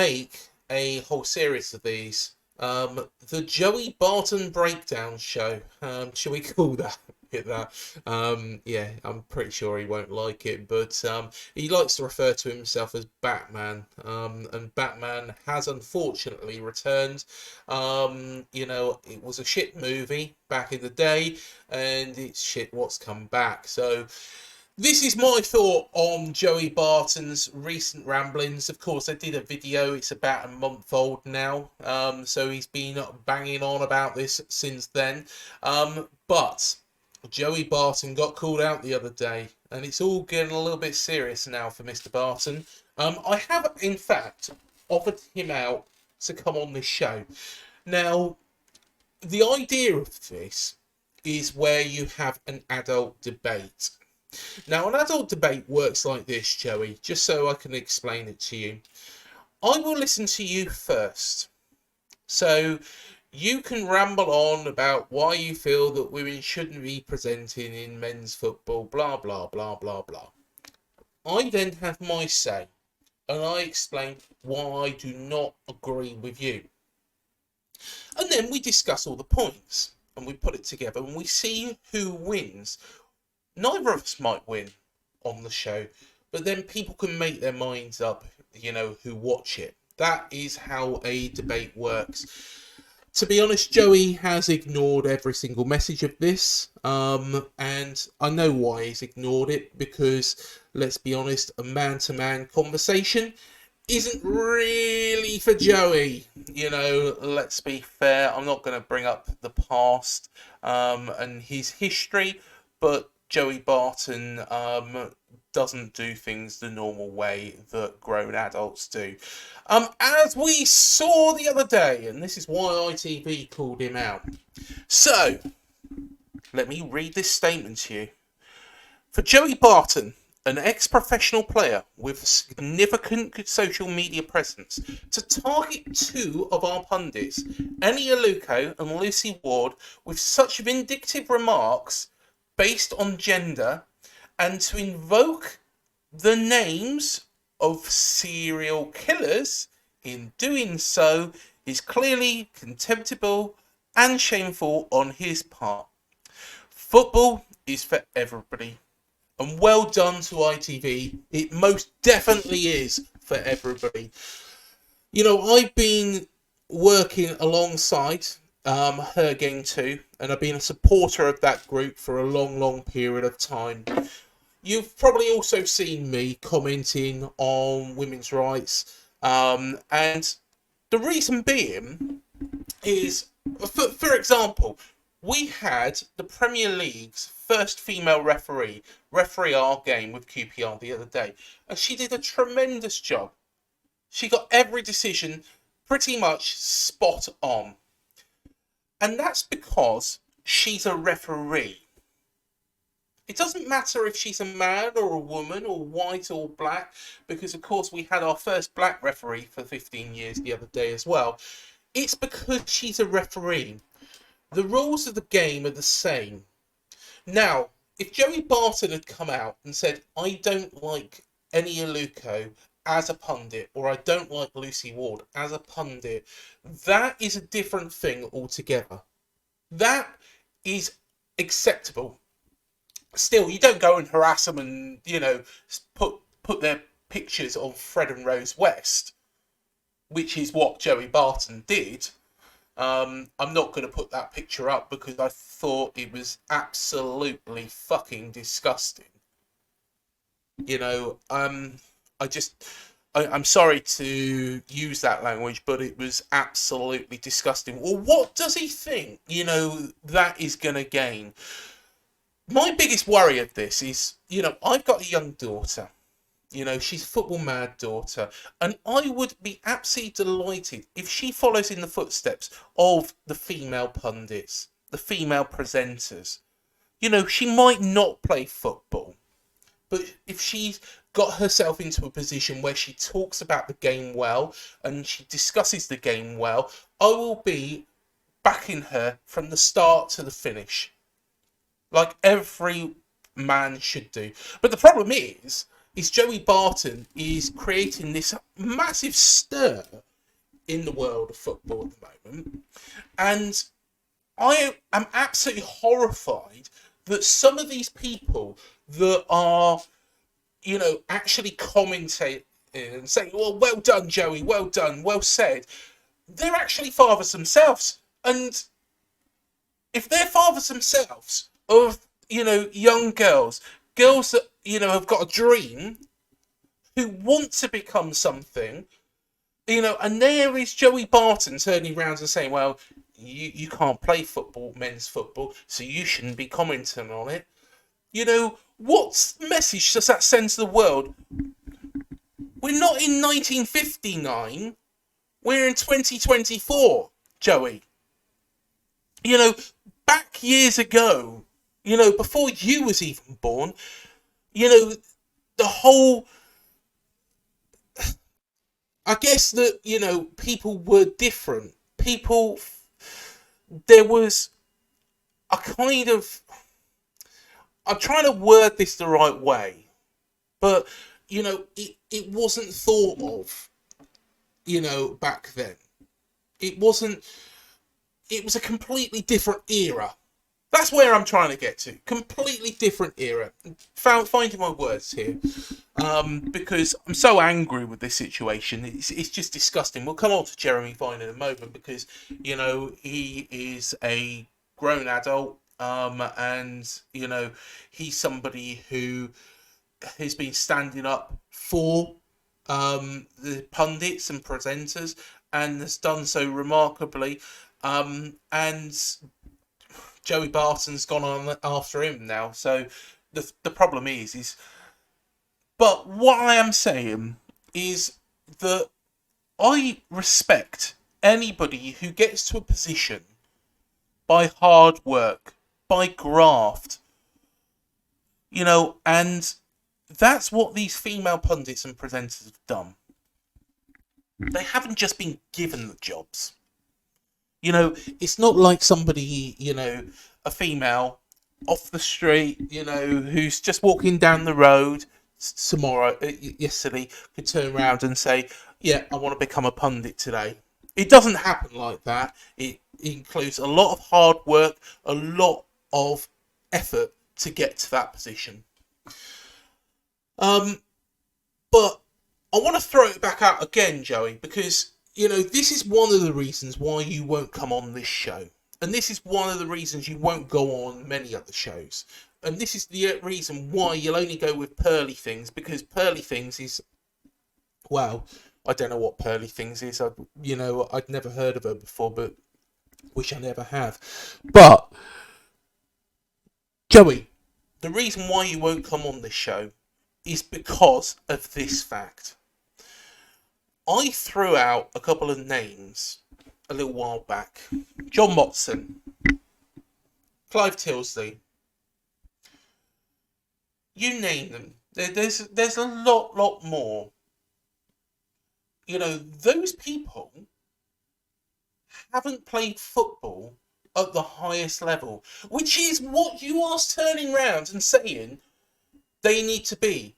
make a whole series of these. The Joey Barton Breakdown Show. Shall we call it that? Yeah, I'm pretty sure he won't like it, but he likes to refer to himself as Batman. And Batman has unfortunately returned. It was a shit movie back in the day, and it's shit what's come back. So this is my thought on Joey Barton's recent ramblings. Of course, I did a video. It's about a month old now. So he's been banging on about this since then. But Joey Barton got called out the other day, and it's all getting a little bit serious now for Mr. Barton. I have, in fact, offered him out to come on this show. Now, the idea of this is where you have an adult debate. Now, an adult debate works like this, Joey, just so I can explain it to you. I will listen to you first. So you can ramble on about why you feel that women shouldn't be presenting in men's football, blah, blah, blah, blah, blah. I then have my say, and I explain why I do not agree with you. And then we discuss all the points, and we put it together, and we see who wins. Neither of us might win on the show, but then people can make their minds up, who watch it. That is how a debate works. To be honest, Joey has ignored every single message of this, and I know why he's ignored it, because, let's be honest, a man-to-man conversation isn't really for Joey. Let's be fair, I'm not going to bring up the past and his history, but Joey Barton doesn't do things the normal way that grown adults do. As we saw the other day, and this is why ITV called him out. So, let me read this statement to you. For Joey Barton, an ex-professional player with significant social media presence, to target two of our pundits, Annie Aluko and Lucy Ward, with such vindictive remarks based on gender, and to invoke the names of serial killers in doing so is clearly contemptible and shameful on his part. Football is for everybody, and well done to ITV. It most definitely is for everybody. I've been working alongside her game too, and I've been a supporter of that group for a long period of time. You've probably also seen me commenting on women's rights, and the reason being is, for example, we had the Premier League's first female referee our game with QPR the other day, and she did a tremendous job. She got every decision pretty much spot on. And that's because she's a referee. It doesn't matter if she's a man or a woman or white or black, because of course we had our first black referee for 15 years the other day as well. It's because she's a referee. The rules of the game are the same. Now, if Joey Barton had come out and said, I don't like Annie Aluko as a pundit, or I don't like Lucy Ward as a pundit, that is a different thing altogether. That is acceptable. Still, you don't go and harass them and, put their pictures on Fred and Rose West, which is what Joey Barton did. I'm not going to put that picture up because I thought it was absolutely fucking disgusting. I'm sorry to use that language, but it was absolutely disgusting. Well, what does he think, that is going to gain? My biggest worry of this is, I've got a young daughter. She's a football mad daughter. And I would be absolutely delighted if she follows in the footsteps of the female pundits, the female presenters. She might not play football, but if she's got herself into a position where she talks about the game well and she discusses the game well, I will be backing her from the start to the finish, like every man should do. But the problem is, is Joey Barton is creating this massive stir in the world of football at the moment. And I am absolutely horrified that some of these people that are, actually commentating and saying, well done, Joey, well done, well said, they're actually fathers themselves. And if they're fathers themselves of, young girls that, have got a dream, who want to become something, and there is Joey Barton turning around and saying, well, you can't play football, men's football, so you shouldn't be commenting on it. What message does that send to the world? We're not in 1959. We're in 2024, Joey. Back years ago, before you was even born, the whole... I guess that, people were different. There was a kind of... I'm trying to word this the right way, but, it wasn't thought of, back then. It was a completely different era. That's where I'm trying to get to. Completely different era. Finding my words here. Because I'm so angry with this situation. It's just disgusting. We'll come on to Jeremy Vine in a moment because, he is a grown adult. And, he's somebody who has been standing up for the pundits and presenters and has done so remarkably. And Joey Barton's gone on after him now. So the problem is... But what I am saying is that I respect anybody who gets to a position by hard work, by graft, and that's what these female pundits and presenters have done. They haven't just been given the jobs. It's not like somebody, a female off the street, who's just walking down the road yesterday could turn around and say, yeah, I want to become a pundit today. It doesn't happen like that. It includes a lot of hard work, a lot of effort to get to that position. But I want to throw it back out again, Joey, because, this is one of the reasons why you won't come on this show. And this is one of the reasons you won't go on many other shows. And this is the reason why you'll only go with Pearly Things, because Pearly Things is, well, I don't know what Pearly Things is. I'd never heard of her before, but wish I never have. But, Joey, the reason why you won't come on this show is because of this fact. I threw out a couple of names a little while back. John Motson, Clive Tilsley. You name them. There's a lot more. Those people haven't played football at the highest level, which is what you are turning around and saying they need to be.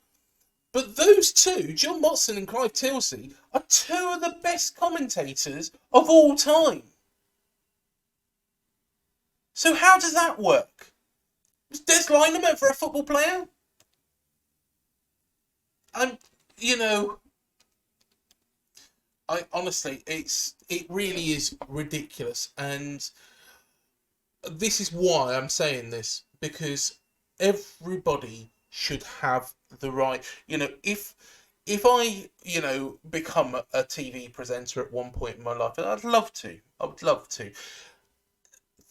But those two, John Motson and Clive Tilsley, are two of the best commentators of all time. So how does that work? Was Des Lynam meant for a football player? I honestly, it really is ridiculous, and this is why I'm saying this, because everybody should have the right, if I, become a TV presenter at one point in my life, and I would love to,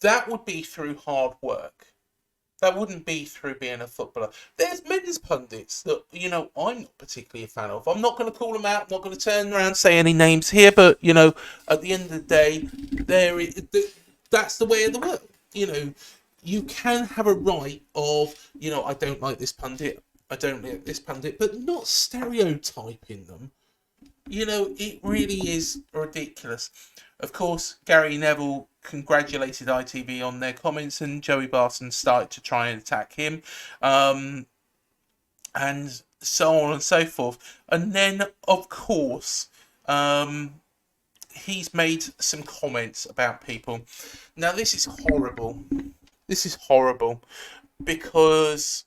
that would be through hard work. That wouldn't be through being a footballer. There's men's pundits that, I'm not particularly a fan of. I'm not going to call them out. I'm not going to turn around and say any names here. But, at the end of the day, that's the way of the world. You can have a right of, I don't like this pundit. I don't like this pundit. But not stereotyping them. It really is ridiculous. Of course, Gary Neville congratulated ITV on their comments, and Joey Barton started to try and attack him. and so on and so forth. And then, of course, he's made some comments about people. Now, this is horrible. This is horrible because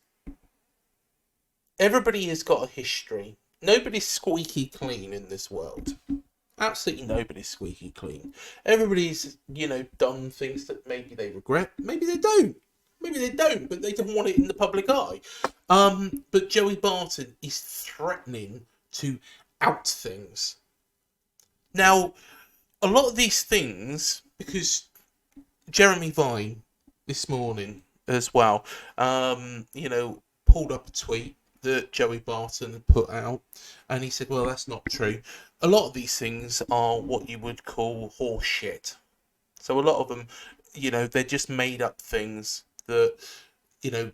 everybody has got a history. Nobody's squeaky clean in this world. Absolutely nobody's squeaky clean. Everybody's, done things that maybe they regret. Maybe they don't. Maybe they don't, but they don't want it in the public eye. But Joey Barton is threatening to out things. Now, a lot of these things, because Jeremy Vine this morning as well, pulled up a tweet that Joey Barton had put out, and he said, well, that's not true. A lot of these things are what you would call horse shit. So a lot of them, they're just made up things that,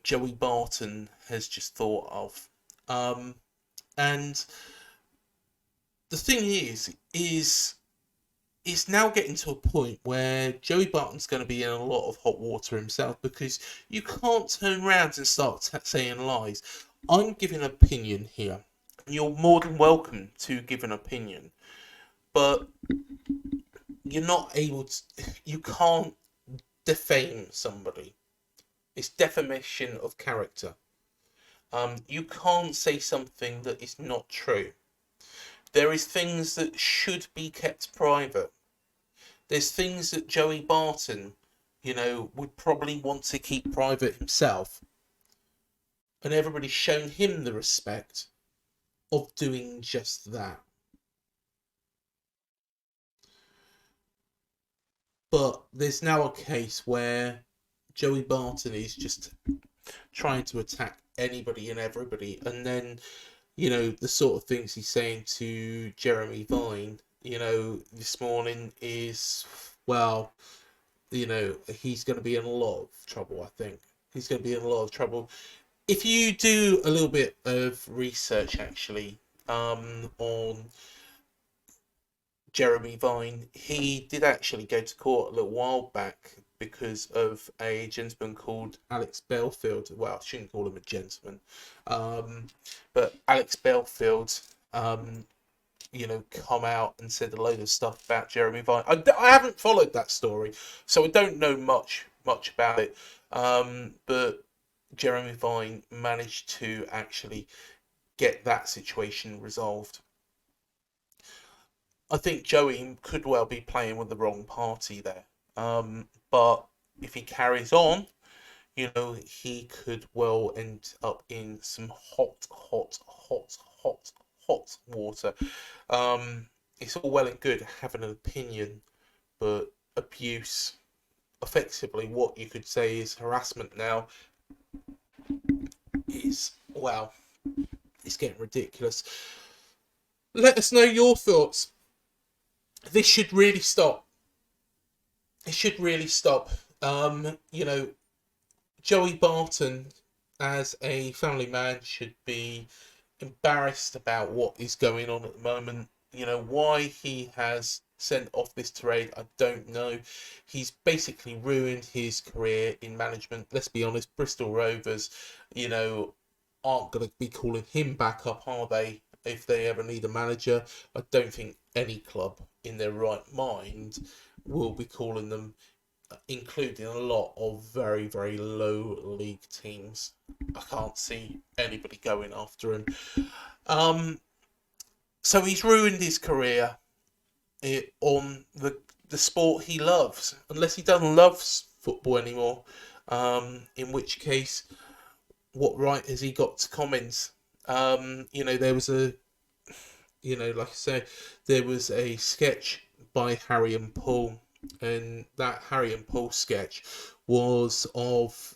Joey Barton has just thought of. And the thing is it's now getting to a point where Joey Barton's going to be in a lot of hot water himself, because you can't turn around and start saying lies. I'm giving an opinion here. You're more than welcome to give an opinion, but you're not able to. You can't defame somebody. It's defamation of character. You can't say something that is not true. There is things that should be kept private. There's things that Joey Barton, would probably want to keep private himself. And everybody's shown him the respect of doing just that. But there's now a case where Joey Barton is just trying to attack anybody and everybody, and then the sort of things he's saying to Jeremy Vine, this morning is, well, he's going to be in a lot of trouble. I think he's going to be in a lot of trouble. If you do a little bit of research, actually, on Jeremy Vine, he did actually go to court a little while back because of a gentleman called Alex Belfield. Well, I shouldn't call him a gentleman, but Alex Belfield, come out and said a load of stuff about Jeremy Vine. I haven't followed that story, so I don't know much about it. But Jeremy Vine managed to actually get that situation resolved. I think Joey could well be playing with the wrong party there. But if he carries on, he could well end up in some hot water. It's all well and good having an opinion, but abuse, effectively what you could say is harassment now, is, well, it's getting ridiculous. Let us know your thoughts. This should really stop. It should really stop. Joey Barton, as a family man, should be embarrassed about what is going on at the moment. Why he has sent off this tirade, I don't know. He's basically ruined his career in management. Let's be honest, Bristol Rovers, aren't going to be calling him back up, are they? If they ever need a manager, I don't think any club in their right mind will be calling them, including a lot of very, very low league teams. I can't see anybody going after him. So he's ruined his career on the sport he loves, unless he doesn't love football anymore. In which case, what right has he got to comment? There was like I say, there was a sketch by Harry and Paul, and that Harry and Paul sketch was of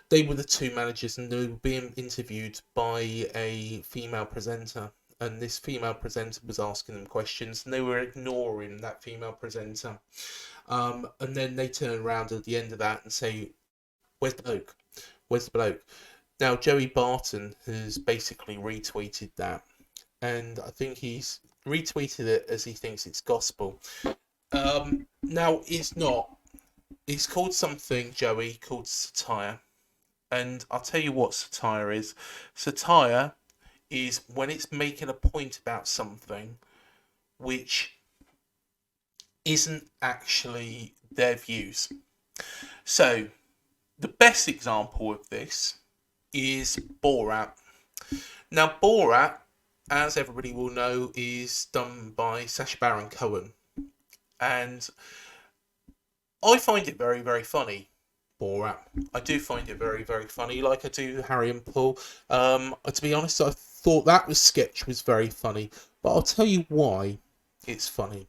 they were the two managers, and they were being interviewed by a female presenter, and this female presenter was asking them questions, and they were ignoring that female presenter, and then they turn around at the end of that and say, "Where's the bloke? Where's the bloke?" Now, Joey Barton has basically retweeted that, and I think he's retweeted it as he thinks it's gospel. Now, it's not. It's called something, Joey, called satire. And I'll tell you what satire is. Satire is when it's making a point about something which isn't actually their views. So, the best example of this is Borat. Now, Borat, as everybody will know, is done by Sacha Baron Cohen. And I find it very, very funny, Borat. I do find it very, very funny, like I do Harry and Paul. To be honest, I thought that sketch was very funny, but I'll tell you why it's funny.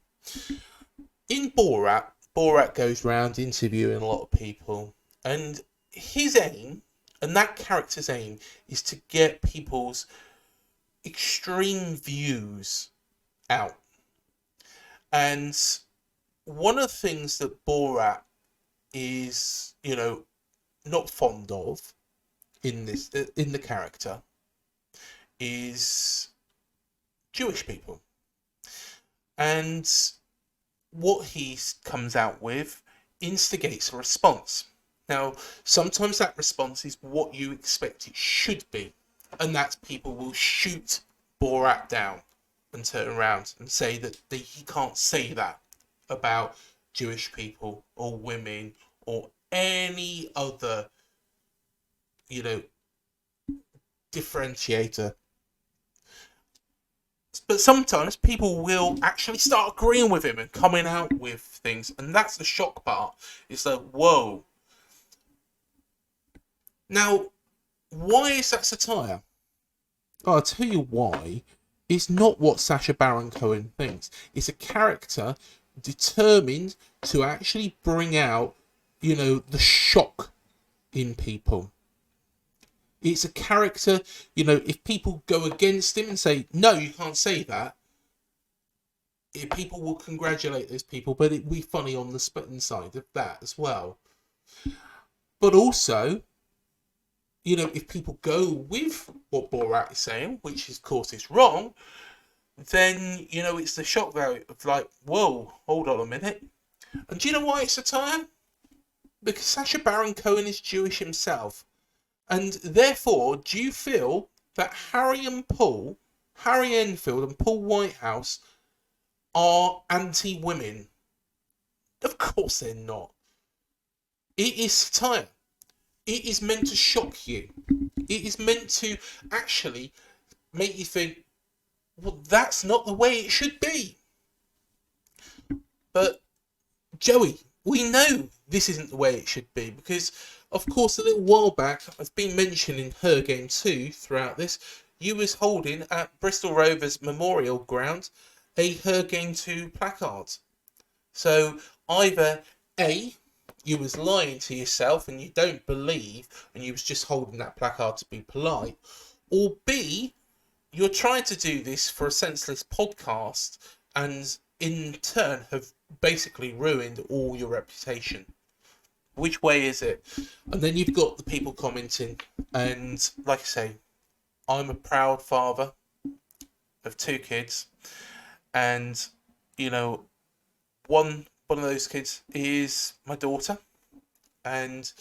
In Borat, Borat goes around interviewing a lot of people, and his aim, and that character's aim, is to get people's extreme views out. And one of the things that Borat is, not fond of in the character is Jewish people. And what he comes out with instigates a response. Now, sometimes that response is what you expect it should be, and that's people will shoot Borat down and turn around and say that he can't say that about Jewish people or women or any other, differentiator. But sometimes people will actually start agreeing with him and coming out with things, and that's the shock part. Is that, whoa. Now, why is that satire? I'll tell you why. It's not what Sacha Baron Cohen thinks. It's a character determined to actually bring out, the shock in people. It's a character, if people go against him and say, no, you can't say that, people will congratulate those people, but it'll be funny on the spitting side of that as well. But also, if people go with what Borat is saying, which of course is wrong, then, it's the shock value of like, whoa, hold on a minute. And do you know why it's satire? Because Sacha Baron Cohen is Jewish himself. And therefore, do you feel that Harry Enfield and Paul Whitehouse are anti-women? Of course they're not. It is satire. It is meant to shock you. It is meant to actually make you think, well, that's not the way it should be. But, Joey, we know this isn't the way it should be because, of course, a little while back, I've been mentioning Her Game 2 throughout this, you was holding at Bristol Rovers Memorial Ground a Her Game 2 placard. So, either A, you was lying to yourself and you don't believe and you was just holding that placard to be polite, or B, you're trying to do this for a senseless podcast and in turn have basically ruined all your reputation. Which way is it? And then you've got the people commenting, and like I say, I'm a proud father of 2 kids, and one of those kids is my daughter, and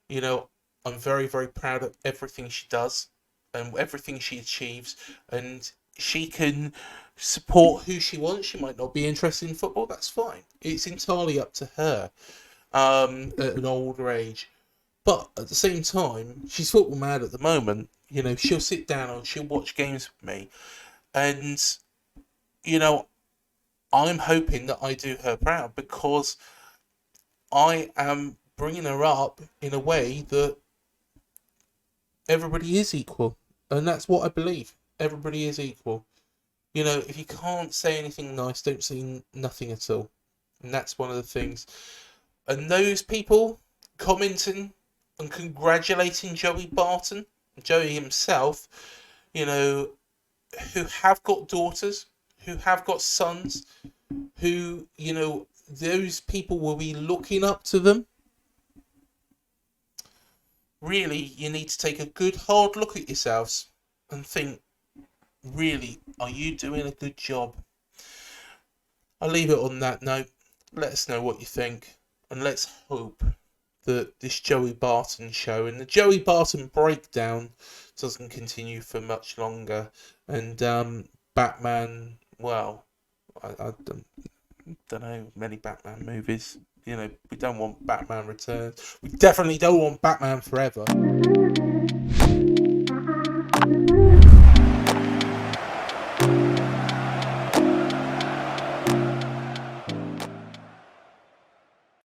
I'm very, very proud of everything she does and everything she achieves, and she can support who she wants. She might not be interested in football, that's fine. It's entirely up to her at an older age. But at the same time, she's football mad at the moment. She'll sit down and she'll watch games with me. And, I'm hoping that I do her proud because I am bringing her up in a way that everybody is equal. And that's what I believe. Everybody is equal. If you can't say anything nice, don't say nothing at all. And that's one of the things. And those people commenting and congratulating Joey Barton, Joey himself, who have got daughters, who have got sons, who, those people will be looking up to them. Really, you need to take a good hard look at yourselves and think, really, are you doing a good job? I'll leave it on that note. Let us know what you think, and let's hope that this Joey Barton show and the Joey Barton breakdown doesn't continue for much longer. And Batman, well, I don't know many Batman movies. You know, we don't want Batman Returns. We definitely don't want Batman Forever.